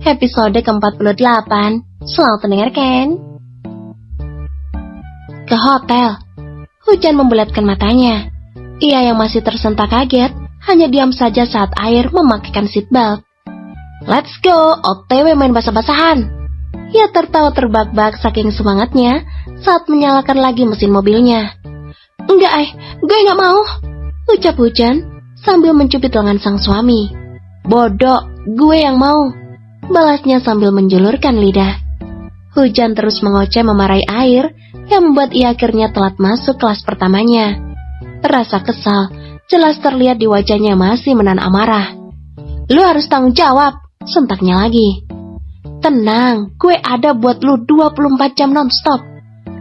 episode ke-48. Selamat mendengarkan. Ke hotel. Hujan membulatkan matanya. Ia yang masih tersentak kaget hanya diam saja saat Air memakaikan seatbelt. Let's go, OTW main basah-basahan. Ia tertawa terbak-bak saking semangatnya saat menyalakan lagi mesin mobilnya. Enggak, gue gak mau, ucap Hujan sambil mencubit lengan sang suami. Bodoh, gue yang mau, balasnya sambil menjulurkan lidah. Hujan terus mengoceh memarahi Air yang membuat ia akhirnya telat masuk kelas pertamanya. Rasa kesal jelas terlihat di wajahnya masih menahan amarah. Lu harus tanggung jawab, sentaknya lagi. Tenang, gue ada buat lu 24 jam non-stop,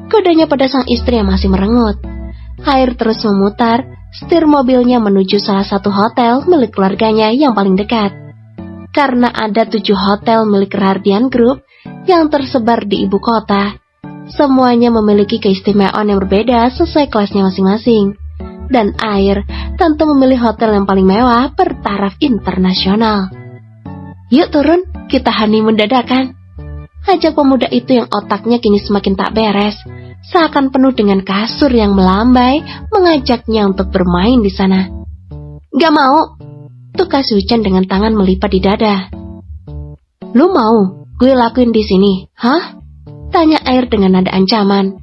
kodanya pada sang istri yang masih merengut. Air terus memutar setir mobilnya menuju salah satu hotel milik keluarganya yang paling dekat. Karena ada 7 hotel milik Rahardian Group yang tersebar di ibu kota, semuanya memiliki keistimewaan yang berbeda sesuai kelasnya masing-masing. Dan Air tentu memilih hotel yang paling mewah bertaraf internasional. Yuk turun, kita honeymoon dadakan, ajak pemuda itu yang otaknya kini semakin tak beres, seakan penuh dengan kasur yang melambai mengajaknya untuk bermain di sana. Gak mau, tukas Hujan dengan tangan melipat di dada. Lu mau gue lakuin di sini, hah? Tanya Air dengan nada ancaman.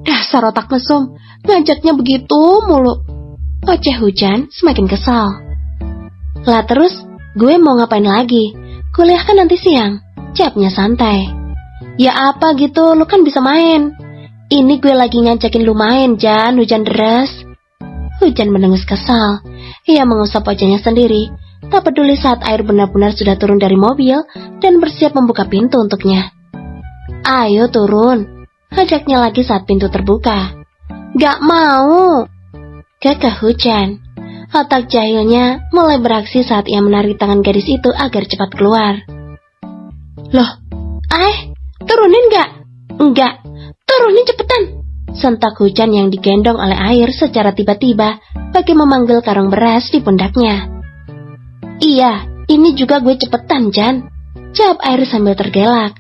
Dasar otak mesum, ngajaknya begitu mulu, oceh Hujan semakin kesal. Lah terus, gue mau ngapain lagi? Kuliah kan nanti siang, jawabnya santai. Ya apa gitu, lu kan bisa main. Ini gue lagi ngajakin lu main, Jan, hujan deras. Hujan mendengus kesal. Ia mengusap wajahnya sendiri, tak peduli saat Air benar-benar sudah turun dari mobil dan bersiap membuka pintu untuknya. Ayo turun, ajaknya lagi saat pintu terbuka. Gak mau, kekeh Hujan. Otak jahilnya mulai beraksi saat ia menarik tangan gadis itu agar cepat keluar. Loh, turunin gak? Enggak, turunin cepetan, sentak Hujan yang digendong oleh Air secara tiba-tiba bagi memanggil karung beras di pundaknya. Iya, ini juga gue cepetan, Jan, jawab Air sambil tergelak.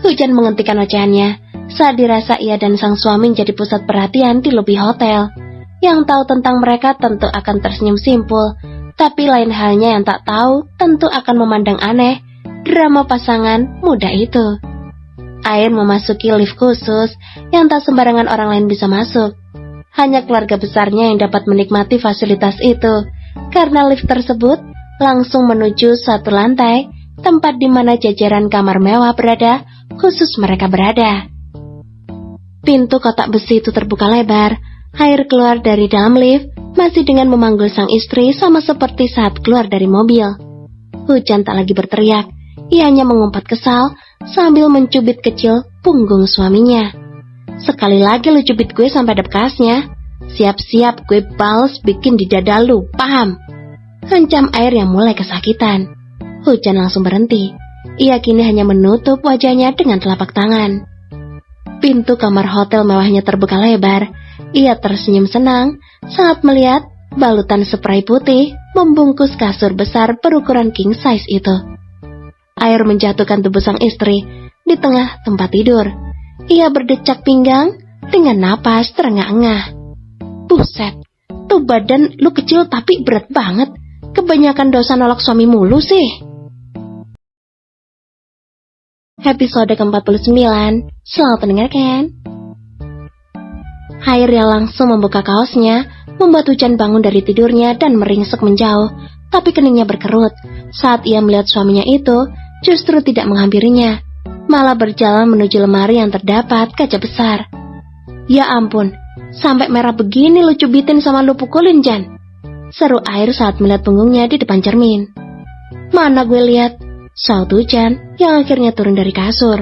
Hujan menghentikan ocehannya saat dirasa ia dan sang suami menjadi pusat perhatian di lobi hotel. Yang tahu tentang mereka tentu akan tersenyum simpul, tapi lain halnya yang tak tahu tentu akan memandang aneh drama pasangan muda itu. Air memasuki lift khusus yang tak sembarangan orang lain bisa masuk. Hanya keluarga besarnya yang dapat menikmati fasilitas itu, karena lift tersebut langsung menuju satu lantai, tempat di mana jajaran kamar mewah berada, khusus mereka berada. Pintu kotak besi itu terbuka lebar. Air keluar dari dalam lift, masih dengan memanggil sang istri sama seperti saat keluar dari mobil. Hujan tak lagi berteriak, ia hanya mengumpat kesal sambil mencubit kecil punggung suaminya. Sekali lagi lu cubit gue sampai ada bekasnya, siap-siap gue balas bikin di dada lu, paham? Hancam Air yang mulai kesakitan. Hujan langsung berhenti, ia kini hanya menutup wajahnya dengan telapak tangan. Pintu kamar hotel mewahnya terbuka lebar. Ia tersenyum senang saat melihat balutan spray putih membungkus kasur besar berukuran king size itu. Air menjatuhkan tubuh sang istri di tengah tempat tidur. Ia berdecak pinggang dengan napas terengah-engah. Buset, tuh badan lu kecil tapi berat banget. Kebanyakan dosa nolak suami mulu sih. Episode ke-49, selamat mendengarkan. Air yang langsung membuka kaosnya membuat Hujan bangun dari tidurnya dan meringsek menjauh, tapi keningnya berkerut saat ia melihat suaminya itu justru tidak menghampirinya, malah berjalan menuju lemari yang terdapat kaca besar. Ya ampun, sampai merah begini lu cubitin sama lu pukulin, Jan, seru Air saat melihat punggungnya di depan cermin. Mana gue lihat, saut Hujan yang akhirnya turun dari kasur.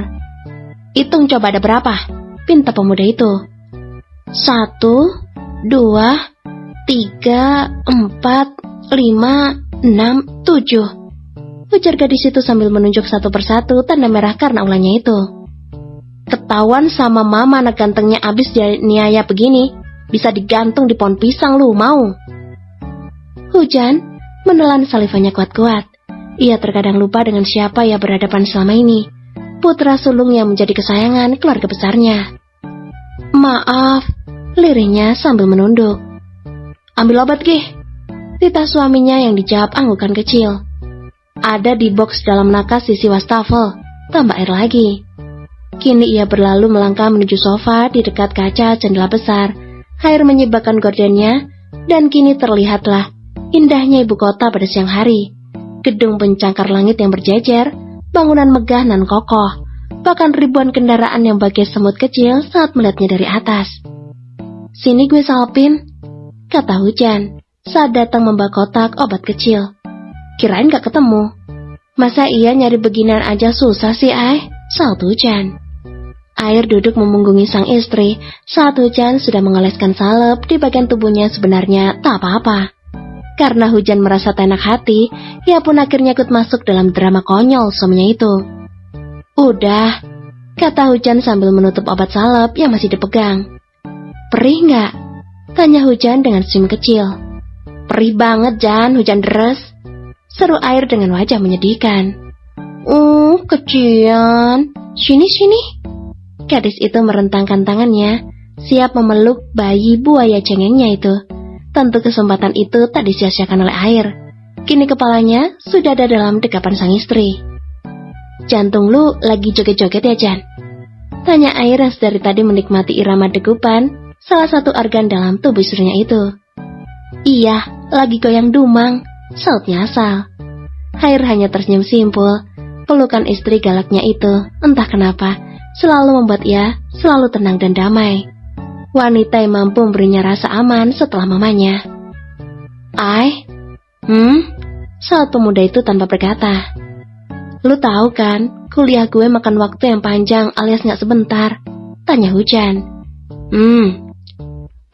Hitung coba ada berapa, pinta pemuda itu. 1, 2, 3, 4, 5, 6, 7, ujar gadis itu sambil menunjuk satu persatu tanda merah karena ulahnya itu. Ketahuan sama mama anak gantengnya abis niaya begini, bisa digantung di pohon pisang lu mau. Hujan menelan salivanya kuat-kuat. Ia terkadang lupa dengan siapa ia berhadapan selama ini. Putra sulung yang menjadi kesayangan keluarga besarnya. Maaf, lirihnya sambil menunduk. Ambil obat, Gih. Titah suaminya yang dijawab anggukan kecil. Ada di box dalam nakas sisi wastafel, tambah air lagi. Kini ia berlalu melangkah menuju sofa di dekat kaca jendela besar. Air menyibakkan gordennya, dan kini terlihatlah indahnya ibu kota pada siang hari. Gedung pencakar langit yang berjejer, bangunan megah nan kokoh, bahkan ribuan kendaraan yang bagai semut kecil saat melihatnya dari atas. Sini gue salpin, kata Hujan saat datang membawa kotak obat kecil. Kirain gak ketemu. Masa iya nyari beginian aja susah sih, saut Hujan. Air duduk memunggungi sang istri saat Hujan sudah mengoleskan salep di bagian tubuhnya. Sebenarnya tak apa-apa. Karena Hujan merasa tak enak hati, ia pun akhirnya ikut masuk dalam drama konyol suaminya itu. Udah, kata Hujan sambil menutup obat salep yang masih dipegang. Perih nggak? Tanya Hujan dengan senyum kecil. Perih banget, Jan, hujan deres. Seru air dengan wajah menyedihkan. Kecian. Sini. Gadis itu merentangkan tangannya, siap memeluk bayi buaya cengengnya itu. Tentu kesempatan itu tak disia-siakan oleh air. Kini kepalanya sudah ada dalam dekapan sang istri. Jantung lu lagi joget-joget ya, Jan? Tanya air yang sedari tadi menikmati irama degupan salah satu organ dalam tubuh istrinya itu. Iya, lagi goyang dumang, sautnya asal. Air hanya tersenyum simpul. Pelukan istri galaknya itu, entah kenapa, selalu membuat ia selalu tenang dan damai. Wanita yang mampu memberinya rasa aman setelah mamanya. Saat pemuda itu tanpa berkata. Lu tahu kan, kuliah gue makan waktu yang panjang alias gak sebentar, tanya Hujan.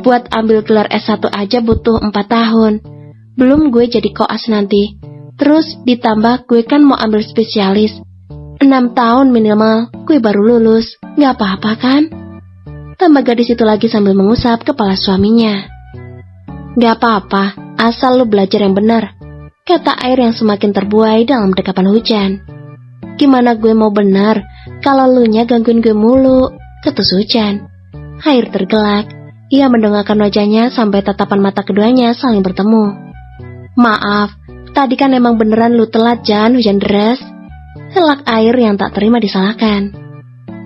Buat ambil gelar S1 aja butuh 4 tahun. Belum gue jadi koas nanti. Terus ditambah gue kan mau ambil spesialis. 6 tahun minimal, gue baru lulus. Gak apa-apa kan? Tambah gadis itu lagi sambil mengusap kepala suaminya. Gak apa-apa, asal lu belajar yang benar, kata air yang semakin terbuai dalam dekapan Hujan. Gimana gue mau benar kalau lu nya gangguin gue mulu, ketus Hujan. Air tergelak, ia mendongakkan wajahnya sampai tatapan mata keduanya saling bertemu. Maaf, tadi kan emang beneran lu telat, Jan, hujan deras. Helak air yang tak terima disalahkan.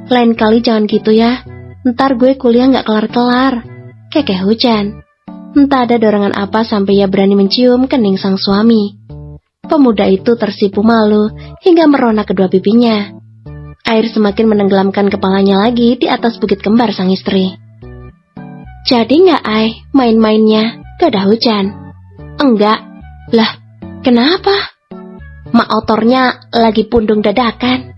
Lain kali jangan gitu ya, ntar gue kuliah gak kelar-kelar, kekeh Hujan. Entah ada dorongan apa sampai ia berani mencium kening sang suami. Pemuda itu tersipu malu hingga merona kedua pipinya. Air semakin menenggelamkan kepalanya lagi di atas bukit kembar sang istri. Jadi gak, main-mainnya? Kata Hujan. Enggak. Lah, kenapa? Mak otornya lagi pundung dadakan.